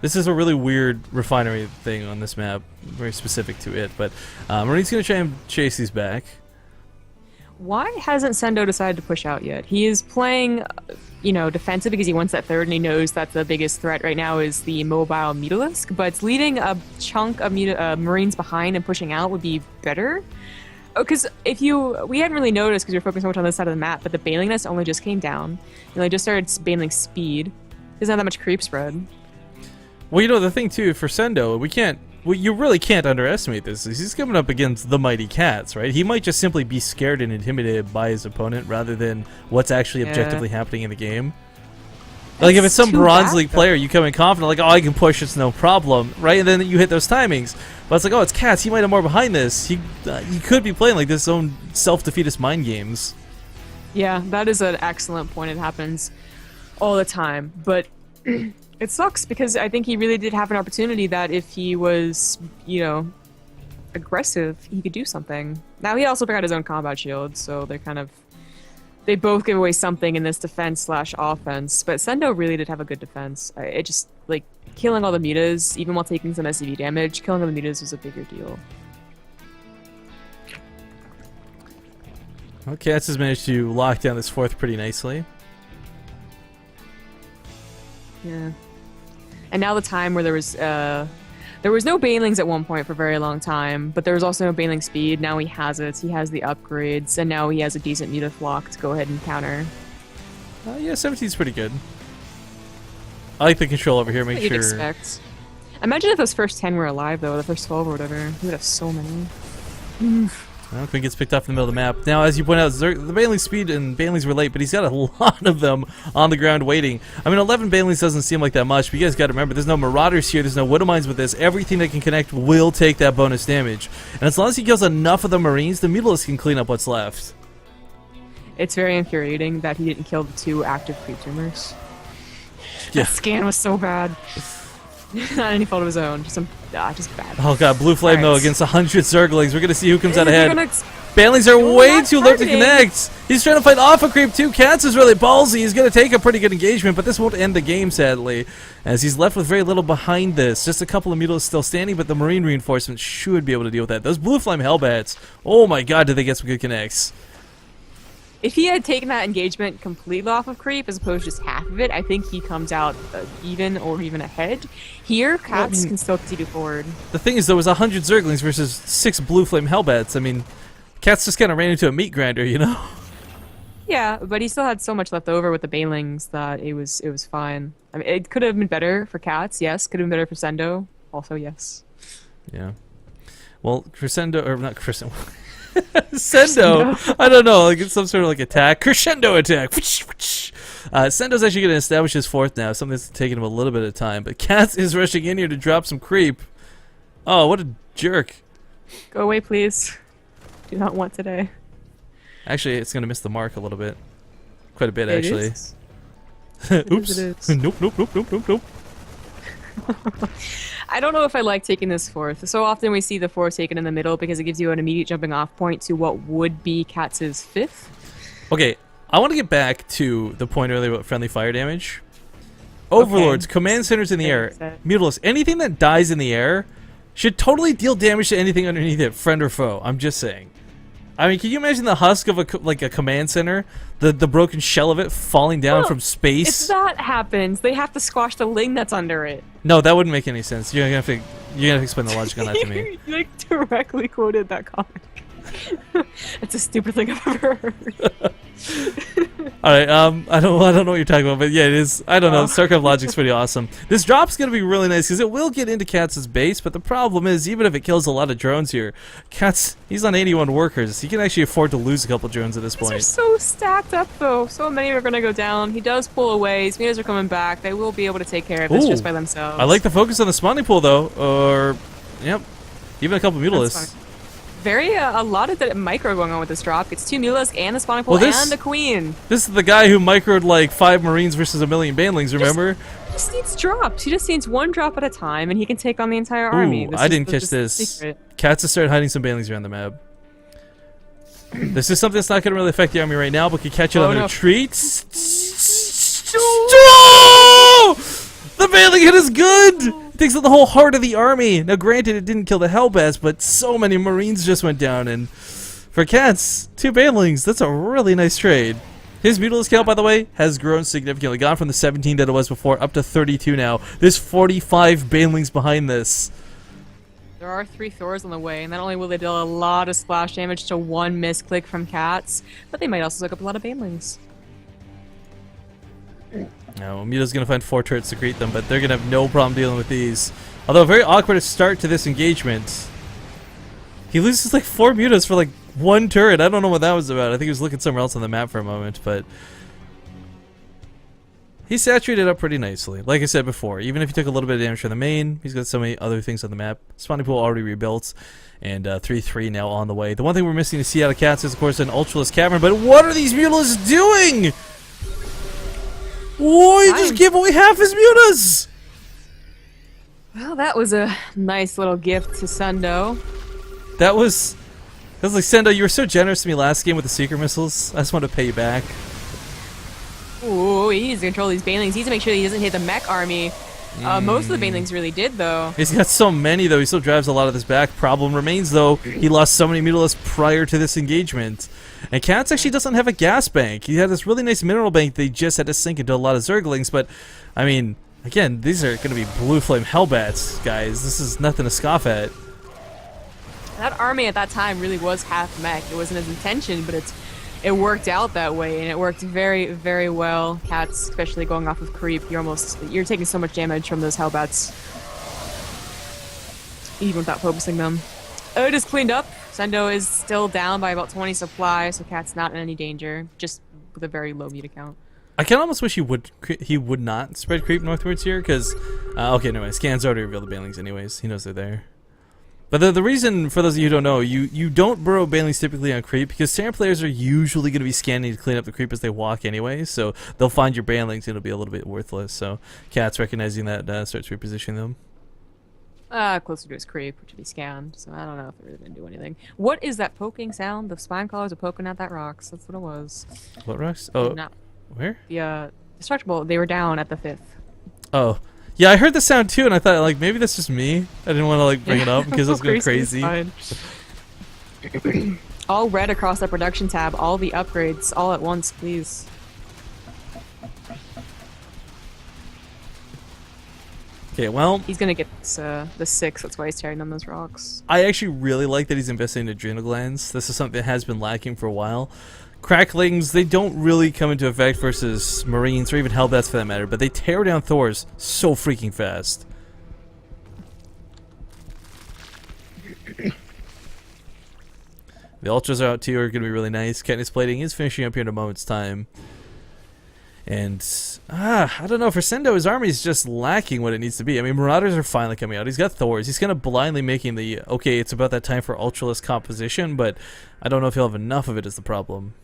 This is a really weird refinery thing on this map, very specific to it, but Marine's going to try and chase these back. Why hasn't Sendoh decided to push out yet? He is playing, you know, defensive because he wants that third, and he knows that the biggest threat right now is the mobile Mutalisk, but leaving a chunk of Marines behind and pushing out would be better. Because we hadn't really noticed because we were focusing so much on this side of the map, but the Bailing Nest only just came down, and they just started bailing speed. Doesn't have that much creep spread. Well, you know, the thing, too, for Sendoh, you really can't underestimate this. He's coming up against the mighty Catz, right? He might just simply be scared and intimidated by his opponent rather than what's actually objectively happening in the game. Like, if it's some too Bronze bad, League though. player, you come in confident, like, oh, I can push, it's no problem, right? And then you hit those timings. But it's like, oh, it's Catz, he might have more behind this. He could be playing, like, this own self-defeatist mind games. Yeah, that is an excellent point. It happens all the time, but it sucks because I think he really did have an opportunity that if he was, you know, aggressive, he could do something. Now he also forgot his own combat shield, so they both give away something in this defense/offense. But Sendoh really did have a good defense. It just, like, killing all the mutas, even while taking some SCV damage, killing all the mutas was a bigger deal. Well, Catz has managed to lock down this fourth pretty nicely. Yeah. And now the time where there was no Banelings at one point for a very long time, but there was also no Baneling speed. Now he has it. He has the upgrades, and now he has a decent Muta block to go ahead and counter. Yeah, 17's pretty good. I like the control over here, make What you'd sure... expect. Imagine if those first 10 were alive, though, the first 12 or whatever. We would have so many. Well, Quinn gets picked off in the middle of the map. Now, as you point out, the Baneling speed and Banelings were late, but he's got a lot of them on the ground waiting. I mean, 11 Banelings doesn't seem like that much, but you guys got to remember, there's no Marauders here, there's no Widow Mines with this. Everything that can connect will take that bonus damage. And as long as he kills enough of the Marines, the Mutalisk can clean up what's left. It's very infuriating that he didn't kill the 2 active creep tumors. Yeah. That scan was so bad. Not any fault of his own, just bad. Oh god, Blue Flame, though, Alright. against 100 Zerglings. We're going to see who comes out They're ahead. gonna Banelings are Oh, way not too low to targeting. connect. He's trying to fight off a creep too. Catz is really ballsy. He's going to take a pretty good engagement, but this won't end the game, sadly, as he's left with very little behind this. Just a couple of Mutalisks still standing, but the Marine reinforcements should be able to deal with that. Those Blue Flame Hellbats, oh my god, did they get some good connects. If he had taken that engagement completely off of creep as opposed to just half of it, I think he comes out even or even ahead. Here, Catz can still continue forward. The thing is, there was 100 Zerglings versus 6 Blue Flame Hellbats. I mean, Catz just kind of ran into a meat grinder, you know? Yeah, but he still had so much left over with the Banelings that it was fine. I mean, it could have been better for Catz, yes. Could have been better for Sendoh, also yes. Yeah. Well, Crescendo, or not Crescendo. Sendoh, I don't know, like it's some sort of like attack, crescendo attack. Sendoh's actually going to establish his fourth now, something that's taking him a little bit of time. But Catz is rushing in here to drop some creep. Oh, what a jerk! Go away, please. Do not want today. Actually, it's going to miss the mark a little bit, quite a bit actually. Is. Oops! Nope, nope, nope, nope, nope, nope. I don't know if I like taking this fourth. So often we see the fourth taken in the middle because it gives you an immediate jumping off point to what would be Katz's fifth. Okay, I want to get back to the point earlier about friendly fire damage. Overlords, command centers in the air, Mutalisks, anything that dies in the air should totally deal damage to anything underneath it, friend or foe. I'm just saying. I mean, can you imagine the husk of a command center, the broken shell of it falling down from space? If that happens, they have to squash the ling that's under it. No, that wouldn't make any sense. You're gonna have to explain the logic on that to me. You like directly quoted that comic. It's a stupid thing I've ever heard. All right, I don't know what you're talking about, but yeah, it is. I don't know. StarCraft logic's pretty awesome. This drop's gonna be really nice because it will get into Katz's base, but the problem is, even if it kills a lot of drones here, Catz, he's on 81 workers. He can actually afford to lose a couple drones at this point. They're so stacked up though. So many are gonna go down. He does pull away. His meters are coming back. They will be able to take care of this just by themselves. I like the focus on the spawning pool though, or yep, even a couple Mutalisks. A lot of the micro going on with this drop. It's 2 Mutalisks and a spawning pool and a queen. This is the guy who microed like 5 Marines versus a million Banelings, remember? He just needs drops. He just needs one drop at a time, and he can take on the entire army. I didn't catch this. Catz has started hiding some Banelings around the map. This is something that's not going to really affect the army right now, but could catch it on the retreats. The Baneling hit is good! Takes out the whole heart of the army. Now, granted, it didn't kill the Hellbats, but so many Marines just went down. And for Catz, 2 Banelings, that's a really nice trade. His Mutalisk count, by the way, has grown significantly. Gone from the 17 that it was before up to 32 now. There's 45 Banelings behind this. There are 3 Thors on the way, and not only will they deal a lot of splash damage to 1 misclick from Catz, but they might also soak up a lot of Banelings. Now, Muta's going to find 4 turrets to greet them, but they're going to have no problem dealing with these. Although, a very awkward start to this engagement. He loses like 4 Mutas for like 1 turret. I don't know what that was about. I think he was looking somewhere else on the map for a moment, but he saturated up pretty nicely. Like I said before, even if he took a little bit of damage from the main, he's got so many other things on the map. Spawning pool already rebuilt, and 3-3 now on the way. The one thing we're missing to see out of Catz is, of course, an Ultralisk Cavern, but what are these Mutalisks doing? Whoa, he just gave away half his Mutas! Well, that was a nice little gift to Sendoh. That was like, Sendoh, you were so generous to me last game with the Seeker Missiles. I just want to pay you back. Ooh, he needs to control these Banelings. He needs to make sure that he doesn't hit the mech army. Most of the Banelings really did, though. He's got so many, though. He still drives a lot of this back. Problem remains, though, he lost so many Mutalisks prior to this engagement. And Catz actually doesn't have a gas bank. He had this really nice mineral bank they just had to sink into a lot of Zerglings, but, I mean, again, these are going to be Blue Flame Hellbats, guys. This is nothing to scoff at. That army at that time really was half mech. It wasn't his intention, but it worked out that way, and it worked very, very well. Catz, especially going off of creep, you're taking so much damage from those Hellbats, even without focusing them. It is cleaned up. Sendoh is still down by about 20 supply, so Catz not in any danger, just with a very low muta count. I kind of almost wish he would not spread creep northwards here, because okay, no, scans already reveal the Banelings anyways. He knows they're there. But the reason, for those of you who don't know, you don't burrow Banelings typically on creep, because standard players are usually going to be scanning to clean up the creep as they walk anyway, so they'll find your Banelings and it'll be a little bit worthless. So Catz, recognizing that, starts repositioning them. Closer to his creep, which would be scanned, so I don't know if they're really going to do anything. What is that poking sound? The spine crawlers are poking at that rocks. That's what it was. What rocks? Oh, where? The destructible, they were down at the 5th. Oh. Yeah, I heard the sound too, and I thought, like, maybe that's just me. I didn't want to, like, bring it up because I was going crazy. All red across the production tab, all the upgrades, all at once, please. Okay, well, He's gonna get this, the 6, that's why he's tearing down those rocks. I actually really like that he's investing in adrenal glands. This is something that has been lacking for a while. Cracklings, they don't really come into effect versus Marines or even Hellbats for that matter, but they tear down Thors so freaking fast. The Ultras are out too, are going to be really nice. Katniss plating is finishing up here in a moment's time. And, I don't know, for Sendoh, his army is just lacking what it needs to be. I mean, Marauders are finally coming out. He's got Thors. He's kind of blindly making the, okay, it's about that time for Ultraless composition, but I don't know if he'll have enough of it is the problem.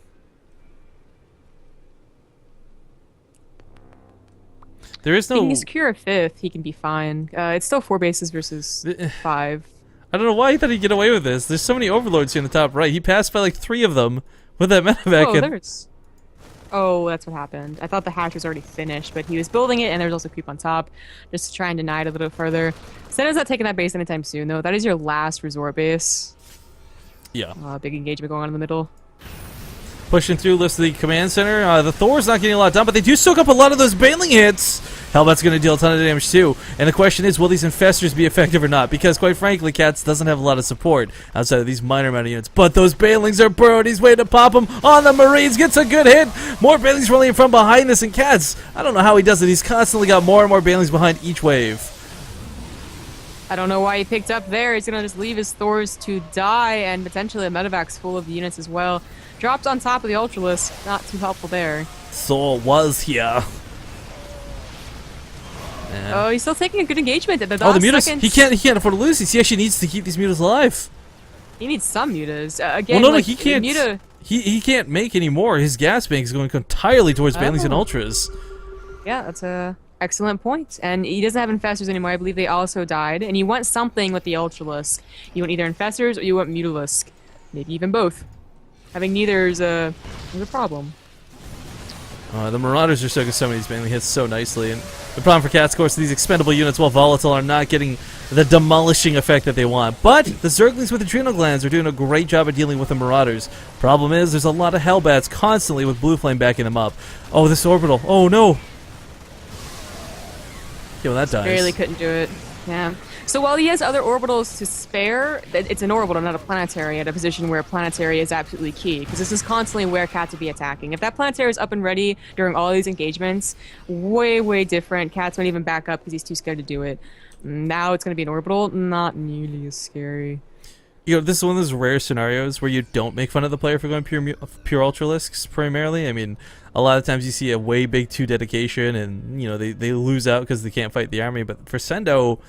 There is no... He can secure a 5th, he can be fine. It's still 4 bases versus 5. I don't know why he thought he'd get away with this. There's so many overlords here in the top right. He passed by like 3 of them with that medevac. Oh, there's... Oh, that's what happened. I thought the hatch was already finished, but he was building it, and there was also creep on top, just to try and deny it a little further. Sendoh's not taking that base anytime soon, though. That is your last resort base. Yeah. Big engagement going on in the middle. Pushing through, lifts the command center. The Thor's not getting a lot done, but they do soak up a lot of those Baneling hits. Hellbat's going to deal a ton of damage too. And the question is, will these Infestors be effective or not? Because quite frankly, Catz doesn't have a lot of support outside of these minor amount of units. But those Banelings are burrowed. He's waiting to pop them on the Marines. Gets a good hit. More Banelings rolling from behind this. And Catz, I don't know how he does it. He's constantly got more and more Banelings behind each wave. I don't know why he picked up there. He's going to just leave his Thors to die, and potentially a medevac's full of the units as well. Dropped on top of the Ultralisk. Not too helpful there. Thor was here. Oh, he's still taking a good engagement at the the mutas. seconds. He can't afford to lose. He actually needs to keep these mutas alive. He needs some mutas. Again, Well, no, like, he can't. Muta... He can't make any more. His gas bank is going entirely towards Banelings and Ultras. Yeah, that's a excellent point. And he doesn't have Infestors anymore. I believe they also died. And you want something with the Ultralisk. You want either Infestors or you want Mutalisk. Maybe even both. Having neither is a problem. The Marauders are soaking so many of these Baneling hits so nicely, and the problem for Catz, of course, these expendable units, while volatile, are not getting the demolishing effect that they want. But the Zerglings with adrenal glands are doing a great job of dealing with the Marauders. Problem is, there's a lot of Hellbats constantly with Blue Flame backing them up. Oh, this orbital. Oh no. Okay, well that dies. Barely couldn't do it. Yeah. So while he has other orbitals to spare, it's an orbital, not a planetary, at a position where planetary is absolutely key, because this is constantly where Catz would be attacking. If that planetary is up and ready during all these engagements, way, way different. Catz won't even back up because he's too scared to do it. Now it's going to be an orbital, not nearly as scary. You know, this is one of those rare scenarios where you don't make fun of the player for going pure Ultralisks primarily. I mean, a lot of times you see a way big 2 dedication, and you know they lose out because they can't fight the army. But for Sendoh,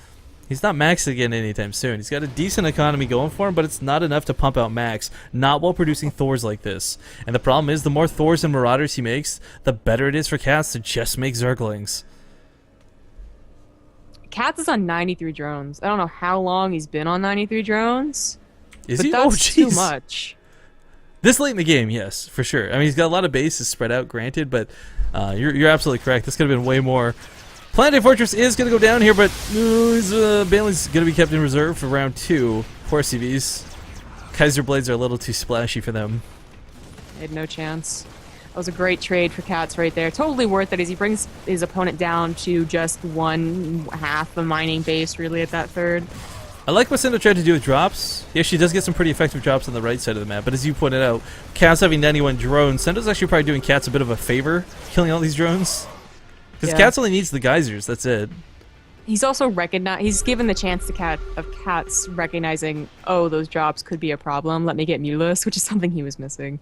he's not maxed again anytime soon. He's got a decent economy going for him, but it's not enough to pump out max. Not while producing Thors like this. And the problem is, the more Thors and Marauders he makes, the better it is for Catz to just make Zerglings. Catz is on 93 drones. I don't know how long he's been on 93 drones. Is but he? That's too much. This late in the game, yes, for sure. I mean, he's got a lot of bases spread out, granted, but you're absolutely correct. This could have been way more. Planetary Fortress is going to go down here, but Baneling's going to be kept in reserve for round 2. Poor CVs. Kaiser Blades are a little too splashy for them. They had no chance. That was a great trade for Catz right there. Totally worth it as he brings his opponent down to just 1/2 the mining base, really, at that third. I like what Sendoh tried to do with drops. He actually does get some pretty effective drops on the right side of the map, but as you pointed out, Catz having 91 drones, Sendoh's actually probably doing Catz a bit of a favor, killing all these drones. Because Catz only needs the geysers, that's it. He's also he's given the chance to Catz recognizing, oh, those drops could be a problem, let me get Mutalisk, which is something he was missing.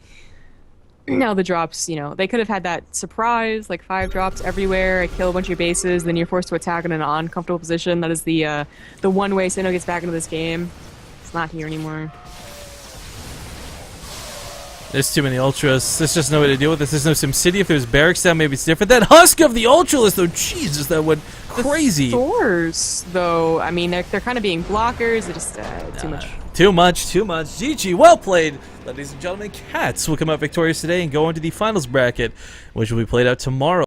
Now the drops, you know, they could have had that surprise, like 5 drops everywhere, kill a bunch of your bases, then you're forced to attack in an uncomfortable position. That is the one way Sendoh gets back into this game. It's not here anymore. There's too many Ultras. There's just no way to deal with this. There's no SimCity. If there's barracks down, maybe it's different. That Husk of the Ultralist, though, Jesus, that went crazy. The Thors, though, I mean, they're kind of being blockers. They're just too much. Too much, too much. GG, well played. Ladies and gentlemen, Catz will come out victorious today and go into the finals bracket, which will be played out tomorrow.